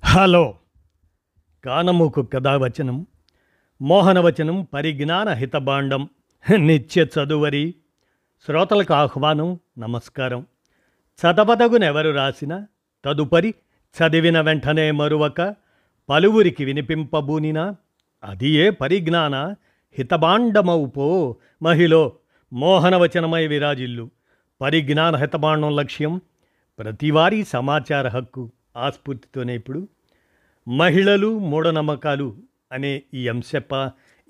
Hello! కానమోకు కథావచనం, మోహనవచనం పరిజ్ఞాన హితభాండం, నిత్య చదువరి శ్రోతలకు ఆహ్వానం. నమస్కారం. చదవదగునెవరు రాసిన తదుపరి చదివిన వెంటనే మరువక పలువురికి వినిపింపబూనినా అది ఏ పరిజ్ఞాన హితభాండమౌపో మహిళో మోహనవచనమై విరాజిల్లు. పరిజ్ఞాన హితభాండం లక్ష్యం ప్రతివారీ సమాచార హక్కు. ఆ స్ఫూర్తితోనే ఇప్పుడు మహిళలు మూఢనమ్మకాలు అనే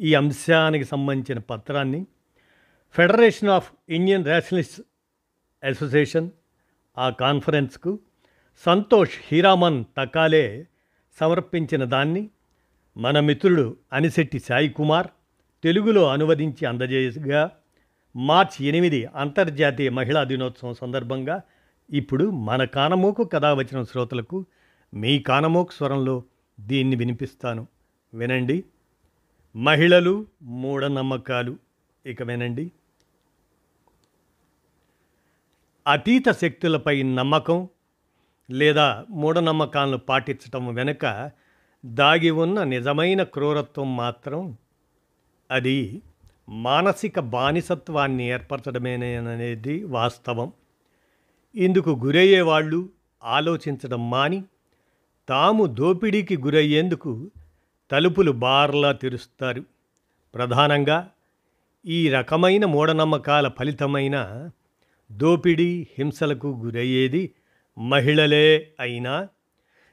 ఈ అంశానికి సంబంధించిన పత్రాన్ని federation of Indian rationalist association ఆ కాన్ఫరెన్స్కు సంతోష్ హీరామన్ తకాలే సమర్పించిన దాన్ని మన మిత్రుడు అనిశెట్టి సాయి కుమార్ తెలుగులో అనువదించి అందజేయగా మార్చి 8 అంతర్జాతీయ మహిళా దినోత్సవం సందర్భంగా ఇప్పుడు మన కానమోకు కథావచనం శ్రోతలకు మీ కానమోకు స్వరంలో దీన్ని వినిపిస్తాను. వినండి. మహిళలు మూఢనమ్మకాలు. ఇక వినండి. అతీత శక్తులపై నమ్మకం లేదా మూఢనమ్మకాలను పాటించటం వెనుక దాగి ఉన్న నిజమైన క్రూరత్వం మాత్రం అది మానసిక బానిసత్వాన్ని ఏర్పరచడమేననేది వాస్తవం. ఇందుకు గురయ్యే వాళ్ళు ఆలోచించడం మాని తాము దోపిడీకి గురయ్యేందుకు తలుపులు బార్లా తెరుస్తారు. ప్రధానంగా ఈ రకమైన మూఢనమ్మకాల ఫలితమైన దోపిడీ హింసలకు గురయ్యేది మహిళలే అయినా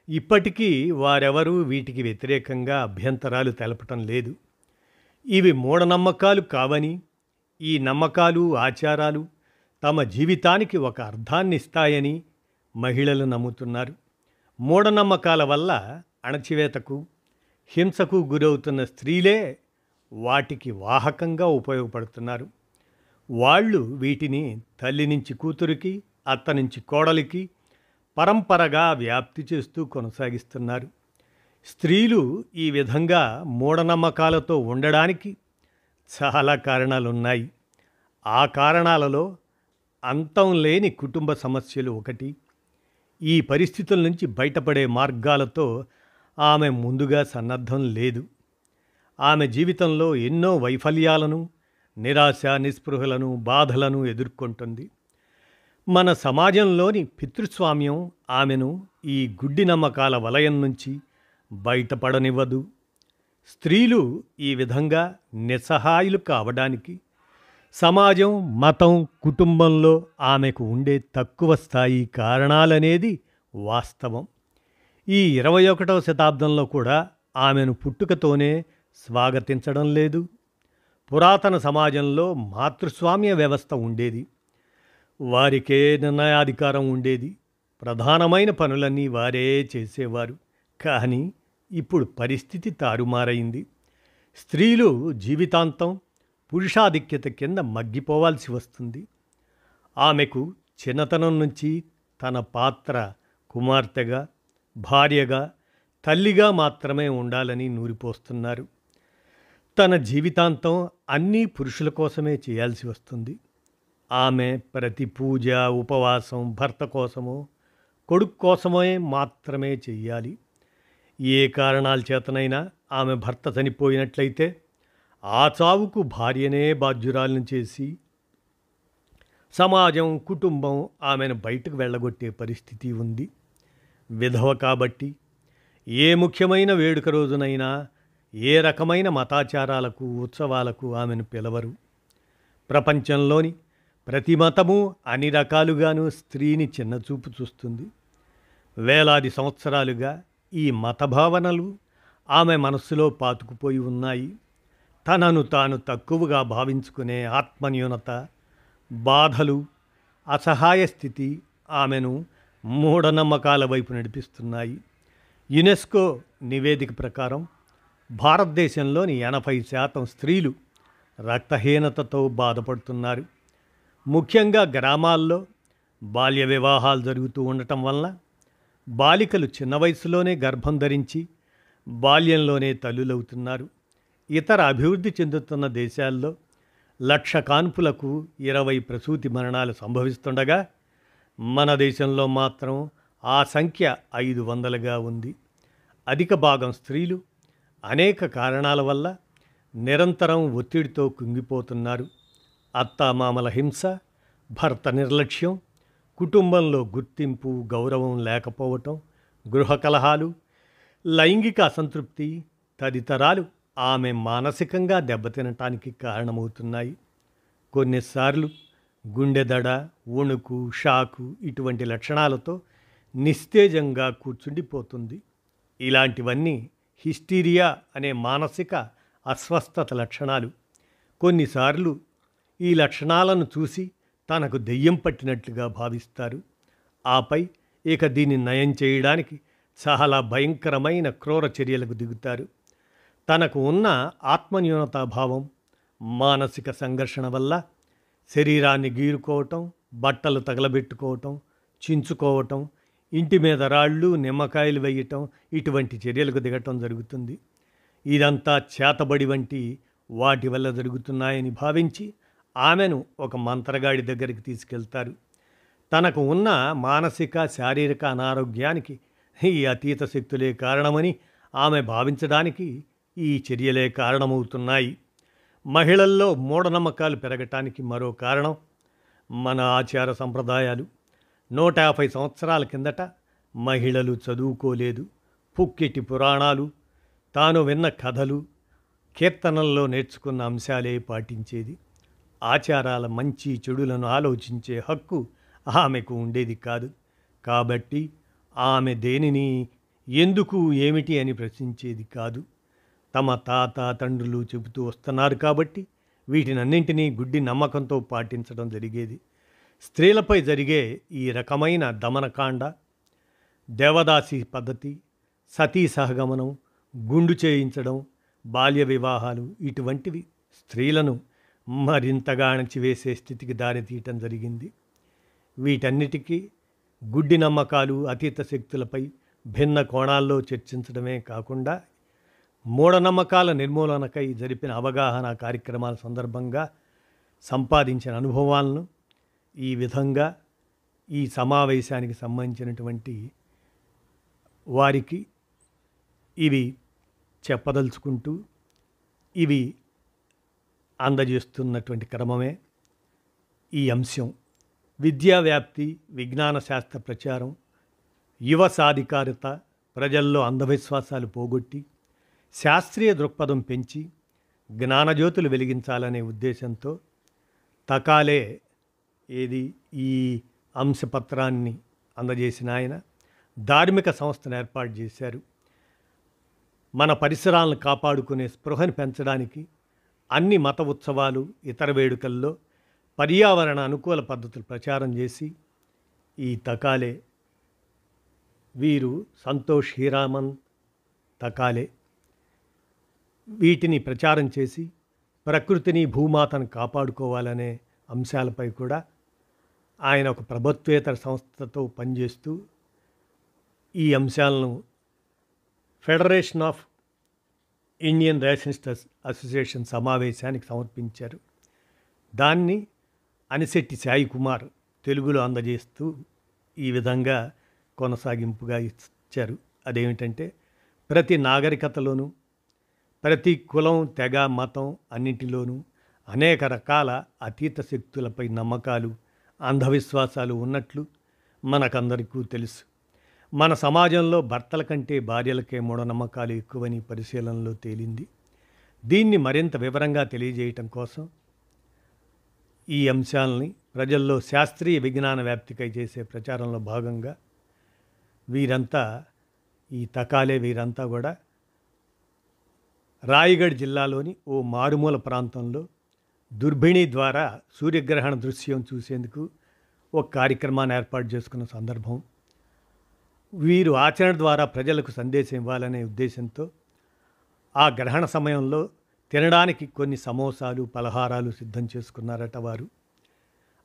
ఇప్పటికీ వారెవరూ వీటికి వ్యతిరేకంగా అభ్యంతరాలు తెలపటం లేదు. ఇవి మూఢనమ్మకాలు కావని, ఈ నమ్మకాలు ఆచారాలు తమ జీవితానికి ఒక అర్థాన్ని ఇస్తాయని మహిళలు నమ్ముతున్నారు. మూఢనమ్మకాల వల్ల అణచివేతకు, హింసకు గురవుతున్న స్త్రీలే వాటికి వాహకంగా ఉపయోగపడుతున్నారు. వాళ్ళు వీటిని తల్లి నుంచి కూతురికి, అత్త నుంచి కోడలికి పరంపరగా వ్యాప్తి చేస్తూ కొనసాగిస్తున్నారు. స్త్రీలు ఈ విధంగా మూఢనమ్మకాలతో ఉండడానికి చాలా కారణాలున్నాయి. ఆ కారణాలలో అంతం లేని కుటుంబ సమస్యలు ఒకటి. ఈ పరిస్థితుల నుంచి బయటపడే మార్గాలతో ఆమె ముందుగా సన్నద్ధం లేదు. ఆమె జీవితంలో ఎన్నో వైఫల్యాలను, నిరాశ, నిస్పృహలను, బాధలను ఎదుర్కొంటుంది. మన సమాజంలోని పితృస్వామ్యం ఆమెను ఈ గుడ్డి నమ్మకాల వలయం నుంచి బయటపడనివ్వదు. స్త్రీలు ఈ విధంగా నిస్సహాయులు కావడానికి సమాజం, మతం, కుటుంబంలో ఆమెకు ఉండే తక్కువ స్థాయి కారణాలనేది వాస్తవం. ఈ 21వ శతాబ్దంలో కూడా ఆమెను పుట్టుకతోనే స్వాగతించడం లేదు. పురాతన సమాజంలో మాతృస్వామ్య వ్యవస్థ ఉండేది. వారికే నిర్ణయాధికారం ఉండేది. ప్రధానమైన పనులన్నీ వారే చేసేవారు. కానీ ఇప్పుడు పరిస్థితి తారుమారైంది. స్త్రీలు జీవితాంతం పురుషాధిక్యత కింద మగ్గిపోవాల్సి వస్తుంది. ఆమెకు చిన్నతనం నుంచి తన పాత్ర కుమార్తెగా, భార్యగా, తల్లిగా మాత్రమే ఉండాలని నూరిపోస్తున్నారు. తన జీవితాంతం అన్నీ పురుషుల కోసమే చేయాల్సి వస్తుంది. ఆమె ప్రతి పూజ, ఉపవాసం భర్త కోసమో, కొడుకు కోసమే మాత్రమే చెయ్యాలి. ఏ కారణాల చేతనైనా ఆమె భర్త చనిపోయినట్లయితే ఆ చావుకు భార్యనే బాధ్యురాలను చేసి సమాజం, కుటుంబం ఆమెను బయటకు వెళ్ళగొట్టే పరిస్థితి ఉంది. విధవ కాబట్టి ఏ ముఖ్యమైన వేడుక రోజునైనా, ఏ రకమైన మతాచారాలకు, ఉత్సవాలకు ఆమెను పిలవరు. ప్రపంచంలోని ప్రతి మతము అన్ని రకాలుగాను స్త్రీని చిన్నచూపు చూస్తుంది. వేలాది సంవత్సరాలుగా ఈ మత భావనలు ఆమె మనస్సులో పాతుకుపోయి ఉన్నాయి. తనను తాను తక్కువగా భావించుకునే ఆత్మన్యూనత, బాధలు, అసహాయ స్థితి ఆమెను మూఢనమ్మకాల వైపు నడిపిస్తున్నాయి. యునెస్కో నివేదిక ప్రకారం భారతదేశంలోని 80% స్త్రీలు రక్తహీనతతో బాధపడుతున్నారు. ముఖ్యంగా గ్రామాల్లో బాల్య వివాహాలు జరుగుతూ ఉండటం వల్ల బాలికలు చిన్న వయసులోనే గర్భం ధరించి బాల్యంలోనే తల్లులవుతున్నారు. ఇతర అభివృద్ధి చెందుతున్న దేశాల్లో 1,00,000 కాన్పులకు 20 ప్రసూతి మరణాలు సంభవిస్తుండగా మన దేశంలో మాత్రం ఆ సంఖ్య 500గా ఉంది. అధిక భాగం స్త్రీలు అనేక కారణాల వల్ల నిరంతరం ఒత్తిడితో కుంగిపోతున్నారు. అత్తామామల హింస, భర్త నిర్లక్ష్యం, కుటుంబంలో గుర్తింపు గౌరవం లేకపోవటం, గృహ కలహాలు, లైంగిక అసంతృప్తి తదితరాలు ఆమె మానసికంగా దెబ్బతినటానికి కారణమవుతున్నాయి. కొన్నిసార్లు గుండెదడ, వణుకు, షాకు ఇటువంటి లక్షణాలతో నిస్తేజంగా కూర్చుండిపోతుంది. ఇలాంటివన్నీ హిస్టీరియా అనే మానసిక అస్వస్థత లక్షణాలు. కొన్నిసార్లు ఈ లక్షణాలను చూసి తనకు దెయ్యం పట్టినట్లుగా భావిస్తారు. ఆపై ఇక దీన్ని నయం చేయడానికి చాలా భయంకరమైన క్రూర చర్యలకు దిగుతారు. తనకు ఉన్న ఆత్మన్యూనతాభావం, మానసిక సంఘర్షణ వల్ల శరీరాన్ని గీరుకోవటం, బట్టలు తగలబెట్టుకోవటం, చించుకోవటం, ఇంటి మీద రాళ్ళు నిమ్మకాయలు వేయటం ఇటువంటి చర్యలకు దిగటం జరుగుతుంది. ఇదంతా చేతబడి వంటి వాటి వల్ల జరుగుతున్నాయని భావించి ఆమెను ఒక మంత్రగాడి దగ్గరికి తీసుకెళ్తారు. తనకు ఉన్న మానసిక శారీరక అనారోగ్యానికి ఈ అతీత శక్తులే కారణమని ఆమె భావించడానికి ఈ చర్యలే కారణమవుతున్నాయి. మహిళల్లో మూఢనమ్మకాలు పెరగటానికి మరో కారణం మన ఆచార సంప్రదాయాలు. 150 సంవత్సరాల కిందట మహిళలు చదువుకోలేదు. పుక్కిటి పురాణాలు, తాను విన్న కథలు, కీర్తనల్లో నేర్చుకున్న అంశాలే పాటించేది. ఆచారాల మంచి చెడులను ఆలోచించే హక్కు ఆమెకు ఉండేది కాదు. కాబట్టి ఆమె దేనిని, ఎందుకు, ఏమిటి అని ప్రశ్నించేది కాదు. తమ తాత తండ్రులు చెబుతూ వస్తున్నారు కాబట్టి వీటినన్నింటినీ గుడ్డి నమ్మకంతో పాటించడం జరిగేది. స్త్రీలపై జరిగే ఈ రకమైన దమనకాండ, దేవదాసి పద్ధతి, సతీ సహగమనం, గుండు చేయించడం, బాల్య వివాహాలు ఇటువంటివి స్త్రీలను మరింతగా అణచివేసే స్థితికి దారితీయటం జరిగింది. వీటన్నిటికీ గుడ్డి నమ్మకాలు, అతీత శక్తులపై భిన్న కోణాల్లో చర్చించడమే కాకుండా మూఢనమ్మకాల నిర్మూలనకై జరిపిన అవగాహన కార్యక్రమాల సందర్భంగా సంపాదించిన అనుభవాలను ఈ విధంగా ఈ సమావేశానికి సంబంధించినటువంటి వారికి ఇవి చెప్పదలుచుకుంటూ ఇవి అందజేస్తున్నటువంటి క్రమమే ఈ అంశం. విద్యా వ్యాప్తి, విజ్ఞాన శాస్త్ర ప్రచారం, యువ సాధికారత, ప్రజల్లో అంధవిశ్వాసాలు పోగొట్టి శాస్త్రీయ దృక్పథం పెంచి జ్ఞానజ్యోతులు వెలిగించాలనే ఉద్దేశంతో తకాలే ఈ అంశపత్రాన్ని అందజేసిన ఆయన ధార్మిక సంస్థను ఏర్పాటు చేశారు. మన పరిసరాలను కాపాడుకునే స్పృహను పెంచడానికి అన్ని మత ఉత్సవాలు, ఇతర వేడుకల్లో పర్యావరణ అనుకూల పద్ధతులు ప్రచారం చేసి ఈ తకాలే వీరు సంతోష్ హీరామన్ తకాలే వీటిని ప్రచారం చేసి ప్రకృతిని, భూమాతను కాపాడుకోవాలనే అంశాలపై కూడా ఆయన ఒక ప్రభుత్వేతర సంస్థతో పనిచేస్తూ ఈ అంశాలను federation of Indian rationalist association సమావేశానికి సమర్పించారు. దాన్ని అనిశెట్టి సాయి కుమార్ తెలుగులో అందజేస్తూ ఈ విధంగా కొనసాగింపుగా ఇచ్చారు. అదేమిటంటే, ప్రతి నాగరికతలోనూ, ప్రతి కులం, తెగ, మతం అన్నింటిలోనూ అనేక రకాల అతీత శక్తులపై నమ్మకాలు, అంధవిశ్వాసాలు ఉన్నట్లు మనకందరికీ తెలుసు. మన సమాజంలో భర్తల కంటే భార్యలకే మూఢనమ్మకాలు ఎక్కువని పరిశీలనలో తేలింది. దీన్ని మరింత వివరంగా తెలియజేయటం కోసం ఈ అంశాలని ప్రజల్లో శాస్త్రీయ విజ్ఞాన వ్యాప్తికై చేసే ప్రచారంలో భాగంగా వీరంతా కూడా రాయగఢ్ జిల్లాలోని ఓ మారుమూల ప్రాంతంలో దుర్బిణి ద్వారా సూర్యగ్రహణ దృశ్యం చూసేందుకు ఒక కార్యక్రమాన్ని ఏర్పాటు చేసుకున్న సందర్భం. వీరు ఆచరణ ద్వారా ప్రజలకు సందేశం ఇవ్వాలనే ఉద్దేశంతో ఆ గ్రహణ సమయంలో తినడానికి కొన్ని సమోసాలు, పలహారాలు సిద్ధం చేసుకున్నారట వారు.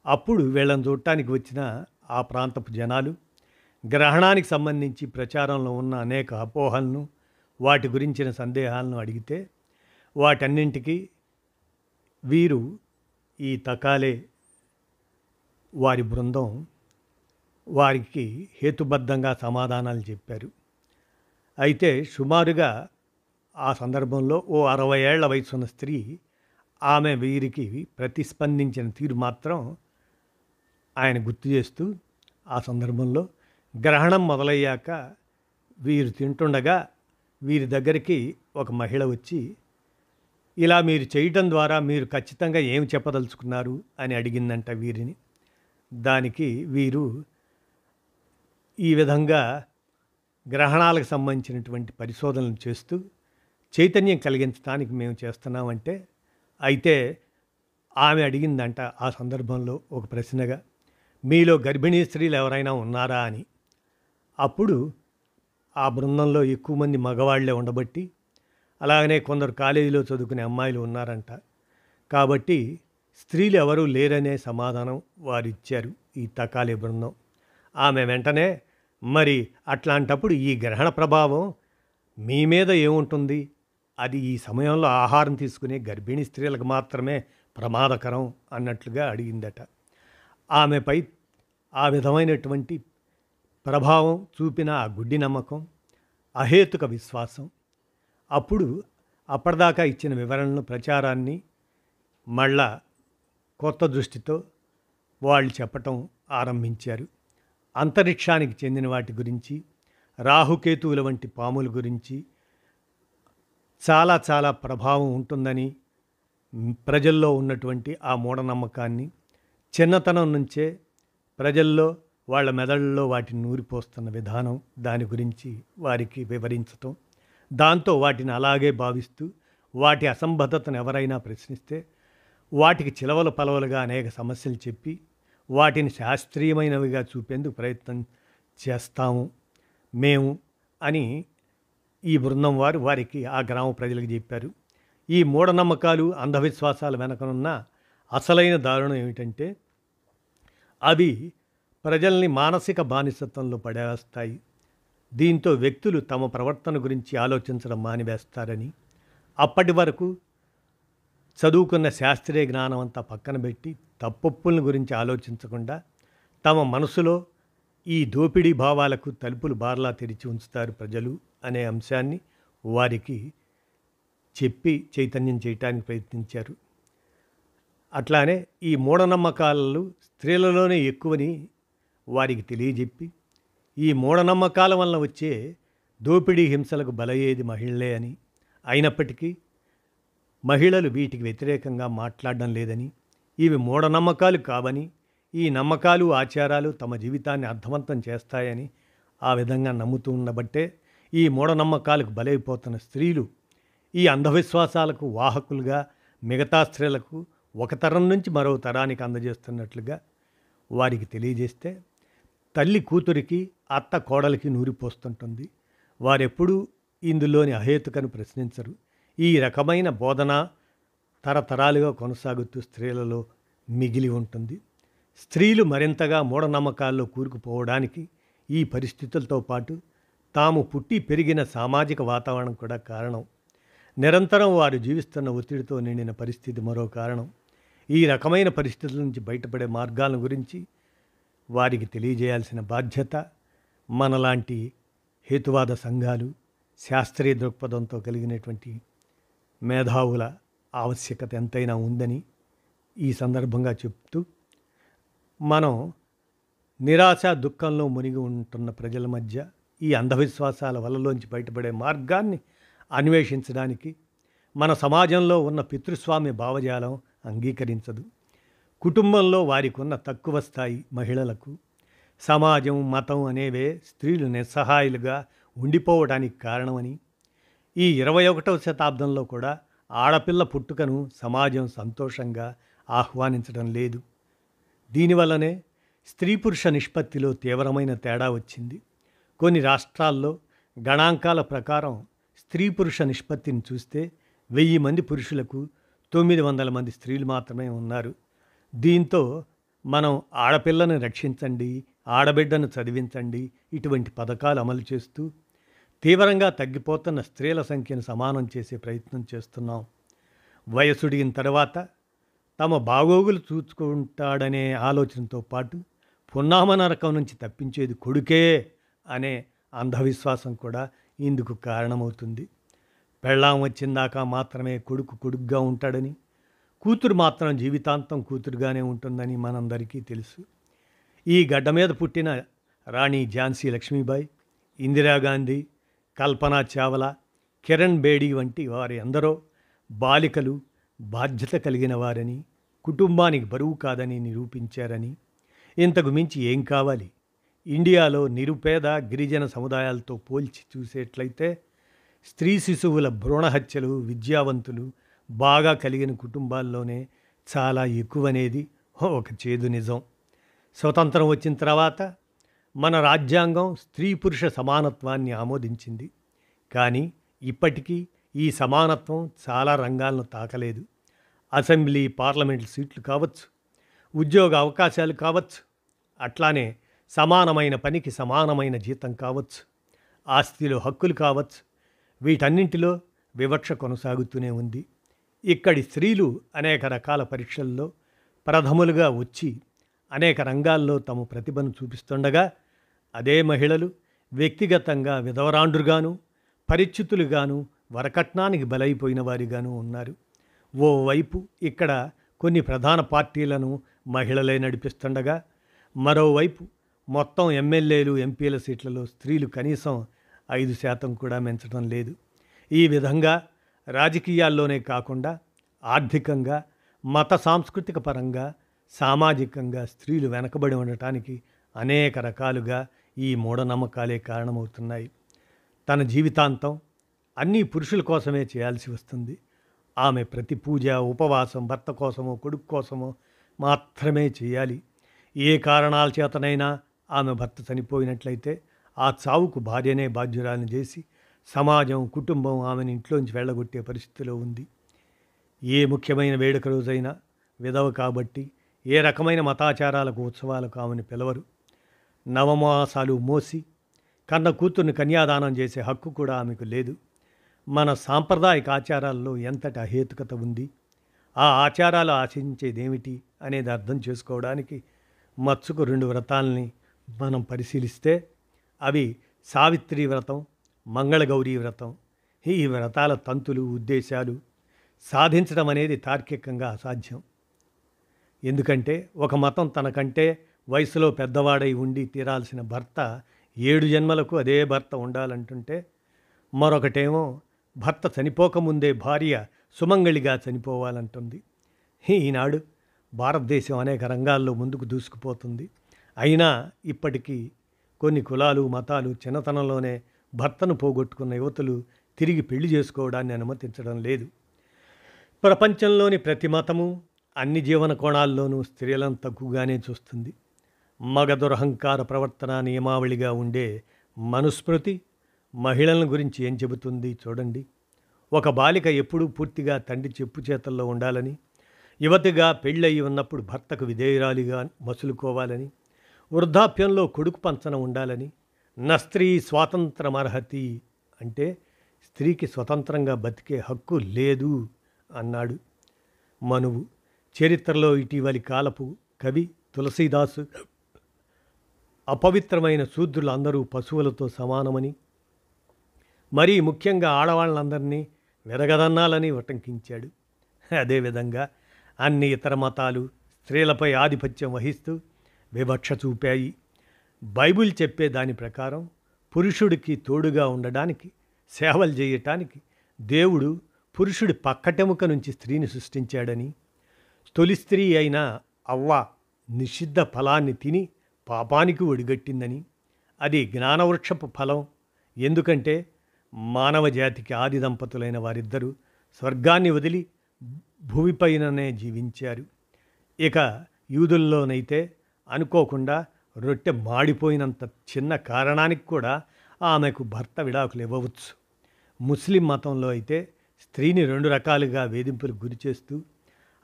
అప్పుడు వీళ్ళని చూడటానికి వచ్చిన ఆ ప్రాంతపు జనాలు గ్రహణానికి సంబంధించి ప్రచారంలో ఉన్న అనేక అపోహలను, వాటి గురించిన సందేహాలను అడిగితే వాటన్నింటికీ వీరు ఈ తకాలే వారి బృందం వారికి హేతుబద్ధంగా సమాధానాలు చెప్పారు. అయితే సుమారుగా ఆ సందర్భంలో ఓ 60 ఏళ్ల వయసున్న స్త్రీ ఆమె వీరికి ప్రతిస్పందించిన తీరు మాత్రం ఆయన గుర్తు చేస్తూ ఆ సందర్భంలో గ్రహణం మొదలయ్యాక వీరు తింటుండగా వీరి దగ్గరికి ఒక మహిళ వచ్చి ఇలా మీరు చేయటం ద్వారా మీరు ఖచ్చితంగా ఏమి చెప్పదలుచుకున్నారు అని అడిగిందంట వీరిని. దానికి వీరు ఈ విధంగా గ్రహణాలకు సంబంధించినటువంటి పరిశోధనలు చేస్తూ చైతన్యం కలిగించడానికి మేము చేస్తున్నామంటే, అయితే ఆమె అడిగిందంట ఆ సందర్భంలో ఒక ప్రశ్నగా, మీలో గర్భిణీ స్త్రీలు ఎవరైనా ఉన్నారా అని. అప్పుడు ఆ బృందంలో ఎక్కువ మంది మగవాళ్లే ఉండబట్టి, అలాగనే కొందరు కాలేజీలో చదువుకునే అమ్మాయిలు ఉన్నారంట. కాబట్టి స్త్రీలు ఎవరూ లేరనే సమాధానం వారిచ్చారు ఈ తకాలే బృందం. ఆమె వెంటనే, మరి అట్లాంటప్పుడు ఈ గ్రహణ ప్రభావం మీ మీద ఏముంటుంది? అది ఈ సమయంలో ఆహారం తీసుకునే గర్భిణీ స్త్రీలకు మాత్రమే ప్రమాదకరం అన్నట్లుగా అడిగిందట. ఆమెపై ఆ విధమైనటువంటి ప్రభావం చూపిన ఆ గుడ్డి నమ్మకం, అహేతుక విశ్వాసం అప్పుడు అప్పటిదాకా ఇచ్చిన వివరణలు, ప్రచారాన్ని మళ్ళా కొత్త దృష్టితో వాళ్ళు చెప్పటం ఆరంభించారు. అంతరిక్షానికి చెందిన వాటి గురించి, రాహుకేతువుల వంటి పాముల గురించి చాలా చాలా ప్రభావం ఉంటుందని ప్రజల్లో ఉన్నటువంటి ఆ మూఢనమ్మకాన్ని చిన్నతనం నుంచే ప్రజల్లో వాళ్ళ మెదళ్ళలో వాటిని నూరిపోస్తున్న విధానం, దాని గురించి వారికి వివరించటం, దాంతో వాటిని అలాగే భావిస్తూ వాటి అసంబద్ధతను ఎవరైనా ప్రశ్నిస్తే వాటికి చిలవల పలవలుగా అనేక సమస్యలు చెప్పి వాటిని శాస్త్రీయమైనవిగా చూపేందుకు ప్రయత్నం చేస్తాము మేము అని ఈ బృందం వారికి ఆ గ్రామ ప్రజలకు చెప్పారు. ఈ మూఢనమ్మకాలు, అంధవిశ్వాసాల వెనకనున్న అసలైన దారుణం ఏమిటంటే అవి ప్రజల్ని మానసిక బానిసత్వంలో పడేస్తాయి. దీంతో వ్యక్తులు తమ ప్రవర్తన గురించి ఆలోచించడం మానివేస్తారని, అప్పటి వరకు చదువుకున్న శాస్త్రీయ జ్ఞానం అంతా పక్కన పెట్టి తప్పొప్పుల గురించి ఆలోచించకుండా తమ మనసులో ఈ దోపిడీ భావాలకు తలుపులు బార్లా తెరిచి ఉంచుతారు ప్రజలు అనే అంశాన్ని వారికి చెప్పి చైతన్యం చేయటానికి ప్రయత్నించారు. అట్లానే ఈ మూఢనమ్మకాలు స్త్రీలలోనే ఎక్కువని వారికి తెలియజెప్పి, ఈ మూఢనమ్మకాల వలన వచ్చే దోపిడీ హింసలకు బలయ్యేది మహిళలే అని, అయినప్పటికీ మహిళలు వీటికి వ్యతిరేకంగా మాట్లాడడం లేదని, ఇవి మూఢనమ్మకాలు కావని, ఈ నమ్మకాలు, ఆచారాలు తమ జీవితాన్ని అర్థవంతం చేస్తాయని ఆ విధంగా నమ్ముతూ ఉండబట్టే ఈ మూఢనమ్మకాలకు బలైపోతున్న స్త్రీలు ఈ అంధవిశ్వాసాలకు వాహకులుగా మిగతా స్త్రీలకు ఒక తరం నుంచి మరో తరానికి అందజేస్తున్నట్లుగా వారికి తెలియజేస్తే, తల్లి కూతురికి, అత్త కోడలికి నూరిపోస్తుంటుంది. వారెప్పుడూ ఇందులోని అహేతుకను ప్రశ్నించరు. ఈ రకమైన బోధన తరతరాలుగా కొనసాగుతూ స్త్రీలలో మిగిలి ఉంటుంది. స్త్రీలు మరింతగా మూఢనమ్మకాల్లో కూరుకుపోవడానికి ఈ పరిస్థితులతో పాటు తాము పుట్టి పెరిగిన సామాజిక వాతావరణం కూడా కారణం. నిరంతరం వారు జీవిస్తున్న ఒత్తిడితో నిండిన పరిస్థితి మరో కారణం. ఈ రకమైన పరిస్థితుల నుంచి బయటపడే మార్గాల గురించి వారికి తెలియజేయాల్సిన బాధ్యత మనలాంటి హేతువాద సంఘాలు, శాస్త్రీయ దృక్పథంతో కలిగినటువంటి మేధావుల ఆవశ్యకత ఎంతైనా ఉందని ఈ సందర్భంగా చెప్తూ, మనం నిరాశ దుఃఖంలో మునిగి ఉంటున్న ప్రజల మధ్య ఈ అంధవిశ్వాసాల వలలోంచి బయటపడే మార్గాన్ని అన్వేషించడానికి మన సమాజంలో ఉన్న పితృస్వామ్య భావజాలం అంగీకరించదు. కుటుంబంలో వారికి ఉన్న తక్కువ స్థాయి మహిళలకు సమాజం, మతం అనేవే స్త్రీలు నిస్సహాయులుగా ఉండిపోవడానికి కారణమని, ఈ 21వ శతాబ్దంలో కూడా ఆడపిల్ల పుట్టుకను సమాజం సంతోషంగా ఆహ్వానించడం లేదు. దీనివల్లనే స్త్రీ పురుష నిష్పత్తిలో తీవ్రమైన తేడా వచ్చింది. కొన్ని రాష్ట్రాల్లో గణాంకాల ప్రకారం స్త్రీ పురుష నిష్పత్తిని చూస్తే 1000 మంది పురుషులకు 900 మంది స్త్రీలు మాత్రమే ఉన్నారు. దీంతో మనం ఆడపిల్లను రక్షించండి, ఆడబిడ్డను చదివించండి ఇటువంటి పథకాలు అమలు చేస్తూ తీవ్రంగా తగ్గిపోతున్న స్త్రీల సంఖ్యను సమానం చేసే ప్రయత్నం చేస్తున్నాం. వయసుడిగిన తర్వాత తమ బాగోగులు చూసుకుంటాడనే ఆలోచనతో పాటు పున్నామ నరకం నుంచి తప్పించేది కొడుకే అనే అంధవిశ్వాసం కూడా ఇందుకు కారణమవుతుంది. పెళ్ళాం వచ్చిందాకా మాత్రమే కొడుకు కొడుకుగా ఉంటాడని, కూతురు మాత్రం జీవితాంతం కూతురుగానే ఉంటుందని మనందరికీ తెలుసు. ఈ గడ్డ మీద పుట్టిన రాణి ఝాన్సీ లక్ష్మీబాయి, ఇందిరాగాంధీ, కల్పనా చావ్లా, కిరణ్ బేడీ వంటి వారి ఎందరో బాలికలు బాధ్యత కలిగిన వారని, కుటుంబానికి బరువు కాదని నిరూపించారని, ఇంతకు మించి ఏం కావాలి? ఇండియాలో నిరుపేద గిరిజన సముదాయాలతో పోల్చి చూసేట్లయితే స్త్రీ శిశువుల భ్రూణహత్యలు విద్యావంతులు బాగా కలిగిన కుటుంబాల్లోనే చాలా ఎక్కువనేది ఒక చేదు నిజం. స్వతంత్రం వచ్చిన తర్వాత మన రాజ్యాంగం స్త్రీ పురుష సమానత్వాన్ని ఆమోదించింది. కానీ ఇప్పటికీ ఈ సమానత్వం చాలా రంగాలను తాకలేదు. అసెంబ్లీ పార్లమెంట్ సీట్లు కావచ్చు, ఉద్యోగ అవకాశాలు కావచ్చు, అట్లానే సమానమైన పనికి సమానమైన జీతం కావచ్చు, ఆస్తిలో హక్కులు కావచ్చు, వీటన్నింటిలో వివక్ష కొనసాగుతూనే ఉంది. ఇక్కడి స్త్రీలు అనేక రకాల పరీక్షల్లో ప్రథములుగా వచ్చి అనేక రంగాల్లో తమ ప్రతిభను చూపిస్తుండగా, అదే మహిళలు వ్యక్తిగతంగా విధవరాండ్రుగాను, పరిచితులుగాను, వరకట్నానికి బలైపోయిన వారిగాను ఉన్నారు. ఓవైపు ఇక్కడ కొన్ని ప్రధాన పార్టీలను మహిళలే నడిపిస్తుండగా, మరోవైపు మొత్తం ఎమ్మెల్యేలు ఎంపీల సీట్లలో స్త్రీలు కనీసం 5% కూడా పెంచడం లేదు. ఈ విధంగా రాజకీయాల్లోనే కాకుండా ఆర్థికంగా, మత సాంస్కృతిక పరంగా, సామాజికంగా స్త్రీలు వెనకబడి ఉండటానికి అనేక రకాలుగా ఈ మూఢనమ్మకాలే కారణమవుతున్నాయి. తన జీవితాంతం అన్నీ పురుషుల కోసమే చేయాల్సి వస్తుంది. ఆమె ప్రతి పూజ, ఉపవాసం భర్త కోసమో కొడుకు కోసమో మాత్రమే చేయాలి. ఏ కారణాల చేతనైనా ఆమె భర్త చనిపోయినట్లయితే ఆ చావుకు భార్యనే బాధ్యురాలను చేసి సమాజం, కుటుంబం ఆమెను ఇంట్లోంచి వెళ్ళగొట్టే పరిస్థితిలో ఉంది. ఏ ముఖ్యమైన వేడుక రోజైనా విధవ కాబట్టి ఏ రకమైన మతాచారాలకు, ఉత్సవాలకు ఆమెను పిలవరు. నవమాసాలు మోసి కన్న కూతుర్ని కన్యాదానం చేసే హక్కు కూడా ఆమెకు లేదు. మన సాంప్రదాయిక ఆచారాల్లో ఎంతటి అహేతుకత ఉంది, ఆ ఆచారాలు ఆశించేదేమిటి అనేది అర్థం చేసుకోవడానికి మచ్చుకు 2 వ్రతాలని మనం పరిశీలిస్తే అవి సావిత్రి వ్రతం, మంగళగౌరీ వ్రతం. ఈ వ్రతాల తంతులు, ఉద్దేశాలు సాధించడం అనేది తార్కికంగా అసాధ్యం. ఎందుకంటే ఒక మతం తనకంటే వయసులో పెద్దవాడై ఉండి తీరాల్సిన భర్త 7 జన్మలకు అదే భర్త ఉండాలంటుంటే, మరొకటేమో భర్త చనిపోకముందే భార్య సుమంగళిగా చనిపోవాలంటుంది. ఈనాడు భారతదేశం అనేక రంగాల్లో ముందుకు దూసుకుపోతుంది. అయినా ఇప్పటికీ కొన్ని కులాలు, మతాలు చిన్నతనంలోనే భర్తను పోగొట్టుకున్న యువతులు తిరిగి పెళ్లి చేసుకోవడాన్ని అనుమతించడం లేదు. ప్రపంచంలోని ప్రతి మతము అన్ని జీవన కోణాల్లోనూ స్త్రీలను తక్కువగానే చూస్తుంది. మగ దురహంకార ప్రవర్తన నియమావళిగా ఉండే మనుస్మృతి మహిళల గురించి ఏం చెబుతుంది చూడండి. ఒక బాలిక ఎప్పుడూ పూర్తిగా తండ్రి చెప్పు చేతల్లో ఉండాలని, యువతిగా పెళ్ళయి ఉన్నప్పుడు భర్తకు విధేయురాలిగా మసులుకోవాలని, వృద్ధాప్యంలో కొడుకు పంచన ఉండాలని, నస్త్రీ స్వాతంత్రమర్హతి అంటే స్త్రీకి స్వతంత్రంగా బతికే హక్కు లేదు అన్నాడు మనువు. చరిత్రలో ఇటీవలి కాలపు కవి తులసీదాసు అపవిత్రమైన శూద్రులు అందరూ పశువులతో సమానమని, మరీ ముఖ్యంగా ఆడవాళ్ళందరినీ వెరగదన్నాలని ఉటంకించాడు. అదేవిధంగా అన్ని ఇతర మతాలు స్త్రీలపై ఆధిపత్యం వహిస్తూ వివక్ష చూపాయి. బైబిల్ చెప్పే దాని ప్రకారం పురుషుడికి తోడుగా ఉండడానికి, సేవలు చేయటానికి దేవుడు పురుషుడి పక్కటెముక నుంచి స్త్రీని సృష్టించాడని, తొలి స్త్రీ అయిన అవ్వ నిషిద్ధ ఫలాన్ని తిని పాపానికి ఒడిగట్టిందని, అది జ్ఞానవృక్షపు ఫలం. ఎందుకంటే మానవ జాతికి ఆది దంపతులైన వారిద్దరూ స్వర్గాన్ని వదిలి భూమిపైననే జీవించారు. ఇక యూదుల్లోనైతే అనుకోకుండా రొట్టె మాడిపోయినంత చిన్న కారణానికి కూడా ఆమెకు భర్త విడాకులు ఇవ్వవచ్చు. ముస్లిం మతంలో అయితే స్త్రీని 2 రకాలుగా వేధింపులకు గురి చేస్తూ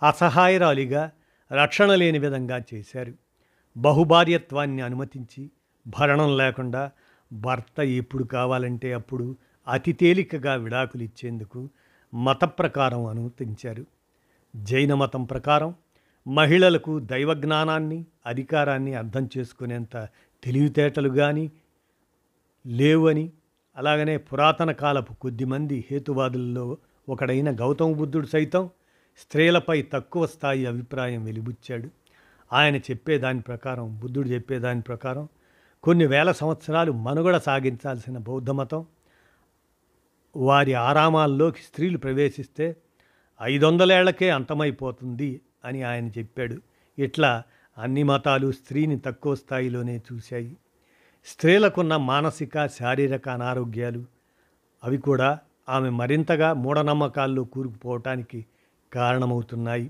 అసహాయరాలిగా, రక్షణ లేని విధంగా చేశారు. బహుభార్యత్వాన్ని అనుమతించి భరణం లేకుండా భర్త ఎప్పుడు కావాలంటే అప్పుడు అతి తేలికగా విడాకులు ఇచ్చేందుకు మత ప్రకారం అనుమతించారు. జైన మతం ప్రకారం మహిళలకు దైవజ్ఞానాన్ని, అధికారాన్ని అర్థం చేసుకునేంత తెలివితేటలు కానీ లేవని, అలాగనే పురాతన కాలపు కొద్దిమంది హేతువాదుల్లో ఒకడైన గౌతమ బుద్ధుడు సైతం స్త్రీలపై తక్కువ స్థాయి అభిప్రాయం వెలిబుచ్చాడు. ఆయన చెప్పేదాని ప్రకారం, బుద్ధుడు చెప్పేదాని ప్రకారం కొన్ని వేల సంవత్సరాలు మనుగడ సాగించాల్సిన బౌద్ధమతం వారి ఆరామాల్లోకి స్త్రీలు ప్రవేశిస్తే 500 ఏళ్లకే అంతమైపోతుంది అని ఆయన చెప్పాడు. ఇట్లా అన్ని మతాలు స్త్రీని తక్కువ స్థాయిలోనే చూశాయి. స్త్రీలకున్న మానసిక, శారీరక అనారోగ్యాలు అవి కూడా ఆమె మరింతగా మూఢనమ్మకాల్లో కూరుకుపోవటానికి కారణమవుతున్నాయి.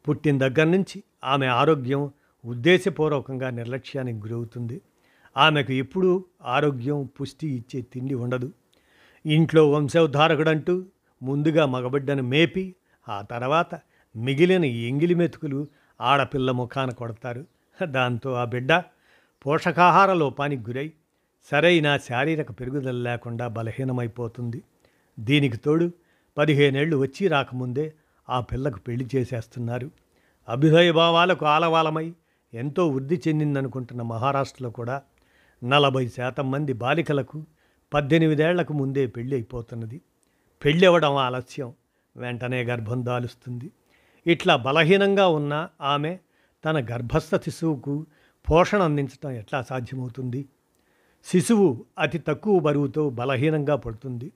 పుట్టిన దగ్గర నుంచి ఆమె ఆరోగ్యం ఉద్దేశపూర్వకంగా నిర్లక్ష్యానికి గురవుతుంది. ఆమెకు ఎప్పుడూ ఆరోగ్యం, పుష్టి ఇచ్చే తిండి ఉండదు. ఇంట్లో వంశోద్ధారకుడంటూ ముందుగా మగబిడ్డను మేపి ఆ తర్వాత మిగిలిన ఎంగిలి మెతుకులు ఆడపిల్ల ముఖాన కొడతారు. దాంతో ఆ బిడ్డ పోషకాహార లోపానికి గురై సరైన శారీరక పెరుగుదల లేకుండా బలహీనమైపోతుంది. దీనికి తోడు 15 ఏళ్ళు వచ్చి రాకముందే ఆ పిల్లకు పెళ్లి చేసేస్తున్నారు. అభ్యుదయ భావాలకు ఆలవాలమై ఎంతో వృద్ధి చెందిందనుకుంటున్న మహారాష్ట్రలో కూడా 40% మంది బాలికలకు 18 ఏళ్లకు ముందే పెళ్ళి అయిపోతున్నది. పెళ్ళి అవ్వడం ఆలస్యం, వెంటనే గర్భం దాలుస్తుంది. ఇట్లా బలహీనంగా ఉన్న ఆమె తన గర్భస్థ శిశువుకు పోషణ అందించడం ఎట్లా సాధ్యమవుతుంది? శిశువు అతి తక్కువ బరువుతో బలహీనంగా పడుతుంది.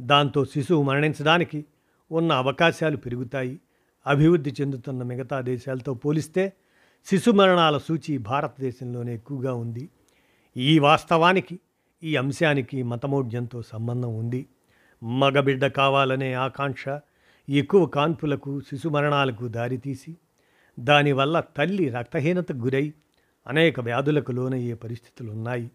దాంతో శిశువు మరణించడానికి ఉన్న అవకాశాలు పెరుగుతాయి. అభివృద్ధి చెందుతున్న మిగతా దేశాలతో పోలిస్తే శిశు మరణాల సూచి భారతదేశంలోనే ఎక్కువగా ఉంది. ఈ వాస్తవానికి, ఈ అంశానికి మతమౌఢ్యంతో సంబంధం ఉంది. మగబిడ్డ కావాలనే ఆకాంక్ష ఎక్కువ కాన్పులకు, శిశు మరణాలకు దారితీసి దానివల్ల తల్లి రక్తహీనతకు గురై అనేక వ్యాధులకు లోనయ్యే పరిస్థితులు ఉన్నాయి.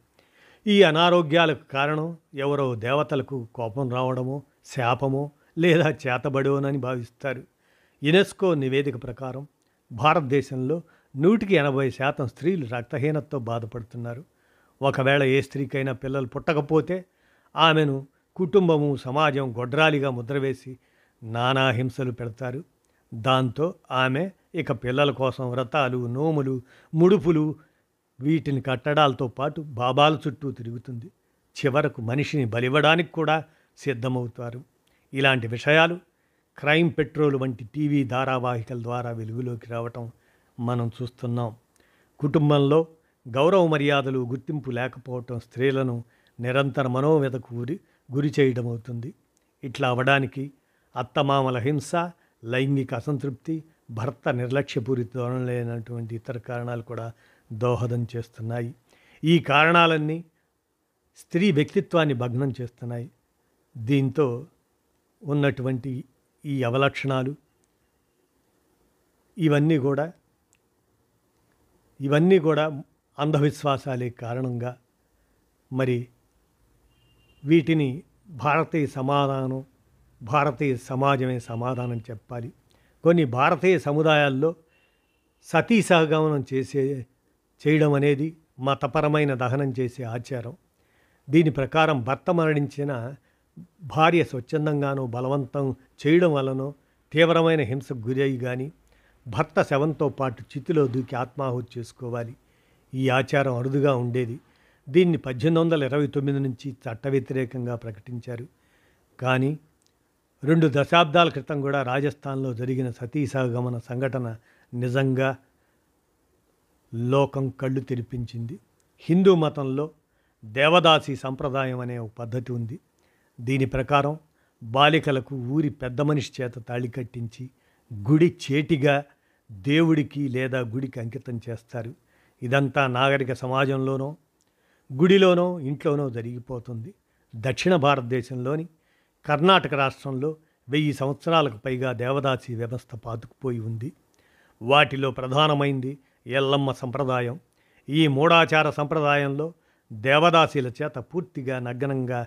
ఈ అనారోగ్యాలకు కారణం ఎవరో దేవతలకు కోపం రావడమో, శాపమో లేదా చేతబడోనని భావిస్తారు. యునెస్కో నివేదిక ప్రకారం భారతదేశంలో 180% స్త్రీలు రక్తహీనతతో బాధపడుతున్నారు. ఒకవేళ ఏ స్త్రీకైనా పిల్లలు పుట్టకపోతే ఆమెను కుటుంబము, సమాజం గొడ్రాలిగా ముద్రవేసి నానా హింసలు పెడతారు. దాంతో ఆమె ఇక పిల్లల కోసం వ్రతాలు, నోములు, ముడుపులు వీటిని కట్టడాలతో పాటు బాబాల చుట్టూ తిరుగుతుంది. చివరకు మనిషిని బలివ్వడానికి కూడా సిద్ధమవుతారు. ఇలాంటి విషయాలు క్రైమ్ పెట్రోల్ వంటి టీవీ ధారావాహికల ద్వారా వెలుగులోకి రావటం మనం చూస్తున్నాం. కుటుంబంలో గౌరవ మర్యాదలు, గుర్తింపు లేకపోవటం స్త్రీలను నిరంతర మనోవ్యధకు గురి చేయడం అవుతుంది. ఇట్లా అవ్వడానికి అత్తమామల హింస, లైంగిక అసంతృప్తి, భర్త నిర్లక్ష్యపూరిత ధోరణులైనటువంటి ఇతర కారణాలు కూడా దోహదం చేస్తున్నాయి. ఈ కారణాలన్నీ స్త్రీ వ్యక్తిత్వాన్ని భగ్నం చేస్తున్నాయి. దీంతో ఉన్నటువంటి ఈ అవలక్షణాలు ఇవన్నీ కూడా అంధవిశ్వాసాలే కారణంగా మరి వీటిని భారతీయ సమాజమే సమాధానం చెప్పాలి. కొన్ని భారతీయ సముదాయాల్లో సతీ సహగమనం చేయడం అనేది మతపరమైన దహనం చేసే ఆచారం. దీని ప్రకారం భర్త మరణించిన భార్య స్వచ్ఛందంగానో బలవంతం చేయడం వలనో తీవ్రమైన హింసకు గురై కానీ భర్త శవంతో పాటు చితిలో దూకి ఆత్మాహుతి చేసుకోవాలి. ఈ ఆచారం అరుదుగా ఉండేది. దీన్ని 1829 నుంచి చట్ట వ్యతిరేకంగా ప్రకటించారు. కానీ 2 దశాబ్దాల క్రితం కూడా రాజస్థాన్లో జరిగిన సతీ సహగమన సంఘటన నిజంగా లోకం కళ్ళు తెరిపించింది. హిందూ మతంలో దేవదాసి సంప్రదాయం అనే ఒక పద్ధతి ఉంది. దీని ప్రకారం బాలికలకు ఊరి పెద్ద మనిషి చేత తాళి కట్టించి గుడి చేటిగా దేవుడికి లేదా గుడికి అంకితం చేస్తారు. ఇదంతా నాగరిక సమాజంలోనో, గుడిలోనో, ఇంట్లోనో జరిగిపోతుంది. దక్షిణ భారతదేశంలోని కర్ణాటక రాష్ట్రంలో 1000 సంవత్సరాలకు పైగా దేవదాసి వ్యవస్థ పాతుకుపోయి ఉంది. వాటిలో ప్రధానమైంది ఎల్లమ్మ సంప్రదాయం. ఈ మూఢాచార సంప్రదాయంలో దేవదాసీల చేత పూర్తిగా నగ్నంగా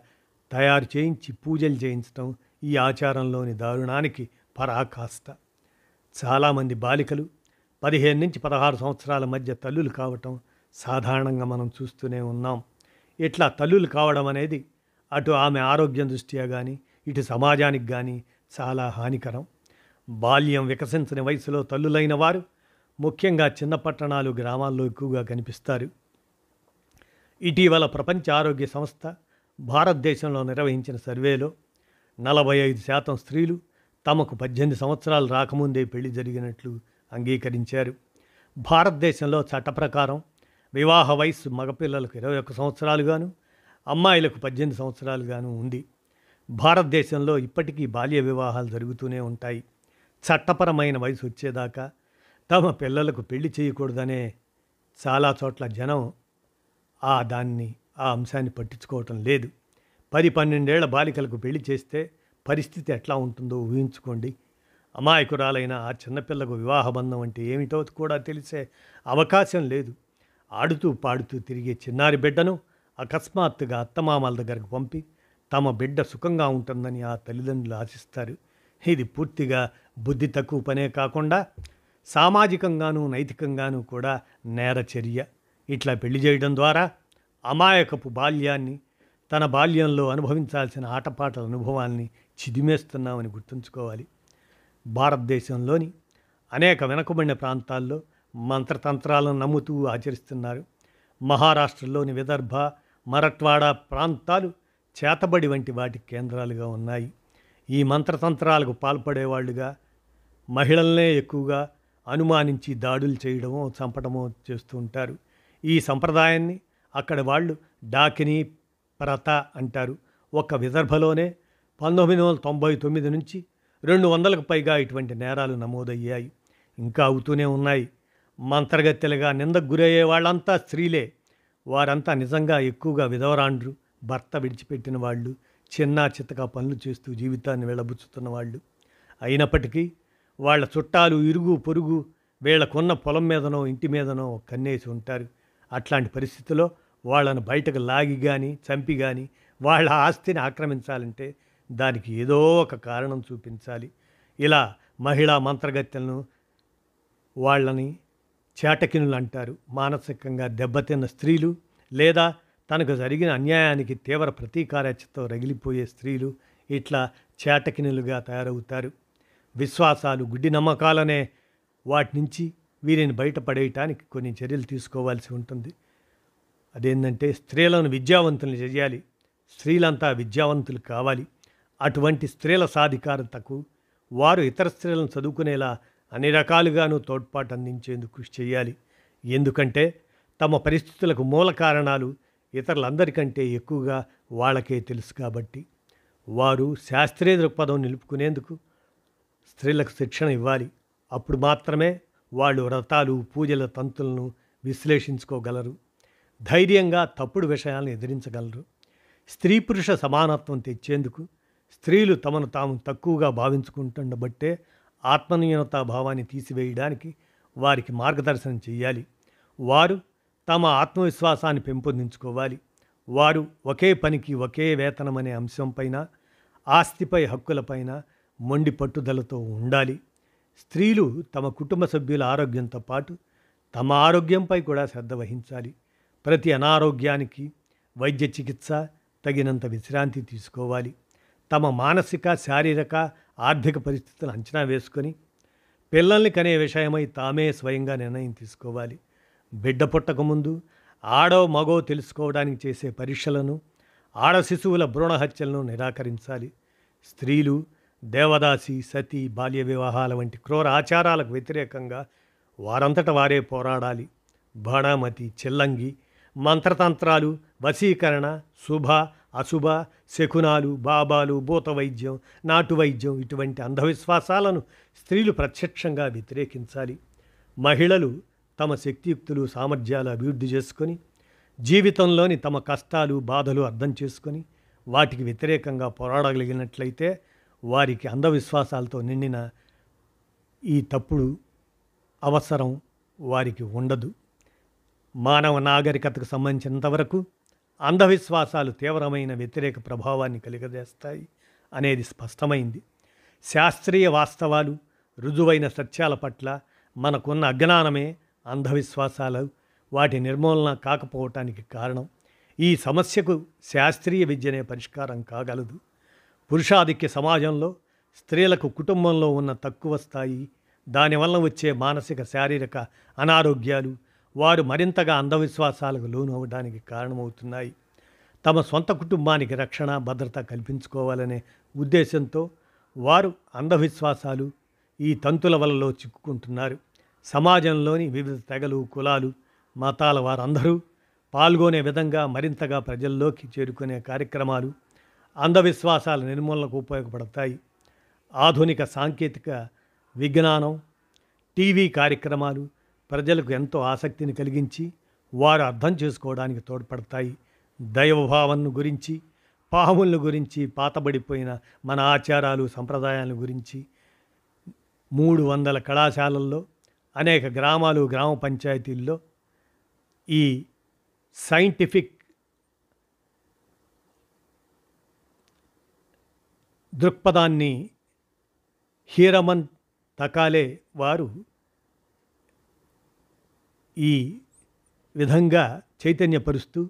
తయారు చేయించి పూజలు చేయించడం ఈ ఆచారంలోని దారుణానికి పరాకాష్ట. చాలామంది బాలికలు 15 నుంచి 16 సంవత్సరాల మధ్య తల్లులు కావటం సాధారణంగా మనం చూస్తూనే ఉన్నాం. ఇట్లా తల్లులు కావడం అనేది అటు ఆమె ఆరోగ్యం దృష్ట్యా కానీ, ఇటు సమాజానికి కానీ చాలా హానికరం. బాల్యం వికసించని వయసులో తల్లులైన వారు ముఖ్యంగా చిన్న పట్టణాలు, గ్రామాల్లో ఎక్కువగా కనిపిస్తారు. ఇటీవల ప్రపంచ ఆరోగ్య సంస్థ భారతదేశంలో నిర్వహించిన సర్వేలో 45% స్త్రీలు తమకు 18 సంవత్సరాలు రాకముందే పెళ్లి జరిగినట్లు అంగీకరించారు. భారతదేశంలో చట్ట ప్రకారం వివాహ వయస్సు మగపిల్లలకు 21 సంవత్సరాలుగాను, అమ్మాయిలకు 18 సంవత్సరాలుగాను ఉంది. భారతదేశంలో ఇప్పటికీ బాల్య వివాహాలు జరుగుతూనే ఉంటాయి. చట్టపరమైన వయసు వచ్చేదాకా తమ పిల్లలకు పెళ్లి చేయకూడదనే చాలా చోట్ల జనం ఆ అంశాన్ని పట్టించుకోవటం లేదు. 10-12 ఏళ్ల బాలికలకు పెళ్లి చేస్తే పరిస్థితి ఎట్లా ఉంటుందో ఊహించుకోండి. అమాయకురాలైన ఆ చిన్నపిల్లకు వివాహ బంధం అంటే ఏమిటో కూడా తెలిసే అవకాశం లేదు. ఆడుతూ పాడుతూ తిరిగే చిన్నారి బిడ్డను అకస్మాత్తుగా అత్తమామల దగ్గరకు పంపి తమ బిడ్డ సుఖంగా ఉంటుందని ఆ తల్లిదండ్రులు ఆశిస్తారు. ఇది పూర్తిగా బుద్ధి తక్కువ పనే కాకుండా సామాజికంగానూ నైతికంగానూ కూడా నేర చర్య. ఇట్లా పెళ్లి చేయడం ద్వారా అమాయకపు బాల్యాన్ని, తన బాల్యంలో అనుభవించాల్సిన ఆటపాటల అనుభవాల్ని చిదిమేస్తున్నామని గుర్తుంచుకోవాలి. భారతదేశంలోని అనేక వెనుకబడిన ప్రాంతాల్లో మంత్రతంత్రాలను నమ్ముతూ ఆచరిస్తున్నారు. మహారాష్ట్రలోని విదర్భ, మరఠ్వాడా ప్రాంతాలు చేతబడి వంటి వాటి కేంద్రాలుగా ఉన్నాయి. ఈ మంత్రతంత్రాలకు పాల్పడేవాళ్లుగా మహిళలనే ఎక్కువగా అనుమానించి దాడులు చేయడమో చంపడమో చేస్తూ ఉంటారు. ఈ సంప్రదాయాన్ని అక్కడి వాళ్ళు డాకినీ ప్రత అంటారు. ఒక్క విదర్భలోనే 1999 నుంచి 200కు పైగా ఇటువంటి నేరాలు నమోదయ్యాయి. ఇంకా అవుతూనే ఉన్నాయి. మంత్రగత్తెలుగా నిందకు గురయ్యే వాళ్ళంతా స్త్రీలే. వారంతా నిజంగా ఎక్కువగా విధవరాండ్రు, భర్త విడిచిపెట్టిన వాళ్ళు, చిన్న చితక పనులు చేస్తూ జీవితాన్ని వెళ్ళబుచ్చుతున్న వాళ్ళు. అయినప్పటికీ వాళ్ళ చుట్టాలు, ఇరుగు పొరుగు వీళ్ళకున్న పొలం మీదనో ఇంటి మీదనో కన్నేసి ఉంటారు. అట్లాంటి పరిస్థితుల్లో వాళ్ళను బయటకు లాగి కానీ చంపి కానీ వాళ్ళ ఆస్తిని ఆక్రమించాలంటే దానికి ఏదో ఒక కారణం చూపించాలి. ఇలా మహిళా మంత్రగత్తెలను వాళ్ళని చేటకినులు అంటారు. మానసికంగా దెబ్బతిన్న స్త్రీలు లేదా తనకు జరిగిన అన్యాయానికి తీవ్ర ప్రతీకారచతో రగిలిపోయే స్త్రీలు ఇట్లా చేటకినులుగా తయారవుతారు. విశ్వాసాలు, గుడ్డి నమ్మకాలనే వాటి నుంచి వీరిని బయటపడేయటానికి కొన్ని చర్యలు తీసుకోవాల్సి ఉంటుంది. అదేంటంటే స్త్రీలను విద్యావంతులు చేయాలి. స్త్రీలంతా విద్యావంతులు కావాలి. అటువంటి స్త్రీల సాధికారతకు వారు ఇతర స్త్రీలను చదువుకునేలా అన్ని రకాలుగానూ తోడ్పాటు అందించేందుకు కృషి చేయాలి. ఎందుకంటే తమ పరిస్థితులకు మూల కారణాలు ఇతరులందరికంటే ఎక్కువగా వాళ్ళకే తెలుసు కాబట్టి. వారు శాస్త్రీయ దృక్పథం నిలుపుకునేందుకు స్త్రీలకు శిక్షణ ఇవ్వాలి. అప్పుడు మాత్రమే వాళ్ళు వ్రతాలు, పూజల తంతులను విశ్లేషించుకోగలరు. ధైర్యంగా తప్పుడు విషయాలను ఎదిరించగలరు. స్త్రీ పురుష సమానత్వం తెచ్చేందుకు స్త్రీలు తమను తాము తక్కువగా భావించుకుంటుండబట్టే ఆత్మన్యూనతా భావాన్ని తీసివేయడానికి వారికి మార్గదర్శనం చేయాలి. వారు తమ ఆత్మవిశ్వాసాన్ని పెంపొందించుకోవాలి. వారు ఒకే పనికి ఒకే వేతనం అనే అంశంపైన, ఆస్తిపై హక్కులపైన మొండి పట్టుదలతో ఉండాలి. స్త్రీలు తమ కుటుంబ సభ్యుల ఆరోగ్యంతో పాటు తమ ఆరోగ్యంపై కూడా శ్రద్ధ వహించాలి. ప్రతి అనారోగ్యానికి వైద్య చికిత్స, తగినంత విశ్రాంతి తీసుకోవాలి. తమ మానసిక, శారీరక, ఆర్థిక పరిస్థితులను అంచనా వేసుకొని పిల్లల్ని కనే విషయమై తామే స్వయంగా నిర్ణయం తీసుకోవాలి. బిడ్డ పుట్టకముందు ఆడో మగో తెలుసుకోవడానికి చేసే పరీక్షలను, ఆడ శిశువుల భ్రూణ హత్యలను నిరాకరించాలి. స్త్రీలు దేవదాసి, సతీ, బాల్య వివాహాల వంటి క్రూర ఆచారాలకు వ్యతిరేకంగా వారంతట వారే పోరాడాలి. బాణామతి, చిల్లంగి, మంత్రతంత్రాలు, వశీకరణ, శుభ అశుభ, శకునాలు, బాబాలు, భూత వైద్యం, నాటు వైద్యం ఇటువంటి అంధవిశ్వాసాలను స్త్రీలు ప్రత్యక్షంగా వ్యతిరేకించాలి. మహిళలు తమ శక్తియుక్తులు, సామర్థ్యాలు అభివృద్ధి చేసుకొని జీవితంలోని తమ కష్టాలు, బాధలు అర్థం చేసుకొని వాటికి వ్యతిరేకంగా పోరాడగలిగినట్లయితే వారికి అంధవిశ్వాసాలతో నిండిన ఈ తప్పుడు అవసరం వారికి ఉండదు. మానవ నాగరికతకు సంబంధించినంతవరకు అంధవిశ్వాసాలు తీవ్రమైన వ్యతిరేక ప్రభావాన్ని కలిగజేస్తాయి అనేది స్పష్టమైంది. శాస్త్రీయ వాస్తవాలు, రుజువైన సత్యాల పట్ల మనకున్న అజ్ఞానమే అంధవిశ్వాసాలు, వాటి నిర్మూలన కాకపోవటానికి కారణం. ఈ సమస్యకు శాస్త్రీయ విద్యనే పరిష్కారం కాగలదు. పురుషాధిక్య సమాజంలో స్త్రీలకు కుటుంబంలో ఉన్న తక్కువ స్థాయి, దానివల్ల వచ్చే మానసిక, శారీరక అనారోగ్యాలు వారు మరింతగా అంధవిశ్వాసాలకు లోను అవ్వడానికి కారణమవుతున్నాయి. తమ సొంత కుటుంబానికి రక్షణ భద్రత కల్పించుకోవాలనే ఉద్దేశంతో వారు అంధవిశ్వాసాలు ఈ తంతుల వలలో చిక్కుకుంటున్నారు. సమాజంలోని వివిధ తెగలు, కులాలు, మతాల వారందరూ పాల్గొనే విధంగా మరింతగా ప్రజల్లోకి చేరుకునే కార్యక్రమాలు అంధవిశ్వాసాల నిర్మూలనకు ఉపయోగపడతాయి. ఆధునిక సాంకేతిక విజ్ఞానం, టీవీ కార్యక్రమాలు ప్రజలకు ఎంతో ఆసక్తిని కలిగించి వారు అర్థం చేసుకోవడానికి తోడ్పడతాయి. దైవభావం గురించి, పాముల గురించి, పాతబడిపోయిన మన ఆచారాలు సంప్రదాయాల గురించి 300 కళాశాలల్లో, అనేక గ్రామాలు, గ్రామ పంచాయతీల్లో ఈ సైంటిఫిక్ దృక్పథాన్ని హీరమన్ తకాలే వారు ఈ విధంగా చైతన్యపరుస్తూ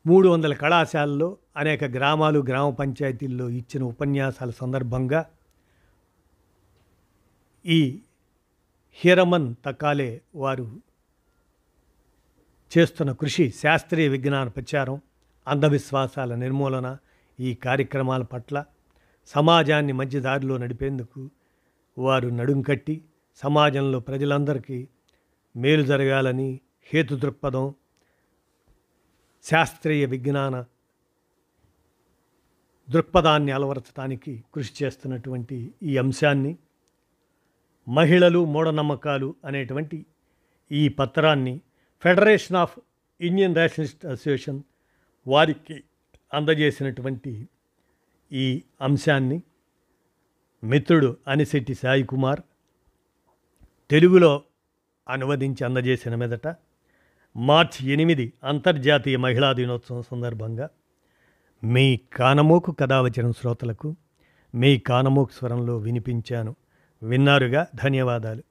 300 కళాశాలల్లో, అనేక గ్రామాలు, గ్రామ పంచాయతీల్లో ఇచ్చిన ఉపన్యాసాల సందర్భంగా ఈ హీరమన్ తకాలే వారు చేస్తున్న కృషి, శాస్త్రీయ విజ్ఞాన ప్రచారం, అంధవిశ్వాసాల నిర్మూలన, ఈ కార్యక్రమాల పట్ల సమాజాన్ని మంచి దారిలో నడిపేందుకు వారు నడుం కట్టి సమాజంలో ప్రజలందరికీ మేలు జరగాలని హేతు దృక్పథం, శాస్త్రీయ విజ్ఞాన దృక్పథాన్ని అలవరచడానికి కృషి చేస్తున్నటువంటి ఈ అంశాన్ని మహిళలు మూఢనమ్మకాలు అనేటువంటి ఈ పత్రాన్ని federation of Indian rationalist association వారికి అందజేసినటువంటి ఈ అంశాన్ని మిత్రుడు అనిశెట్టి సాయి కుమార్ తెలుగులో అనువదించి అందజేసిన మీదట మార్చి 8 అంతర్జాతీయ మహిళా దినోత్సవం సందర్భంగా మీ కానమోకు కథావచనం శ్రోతలకు మీ కానమోకు స్వరంలో వినిపించాను. విన్నారుగా, ధన్యవాదాలు.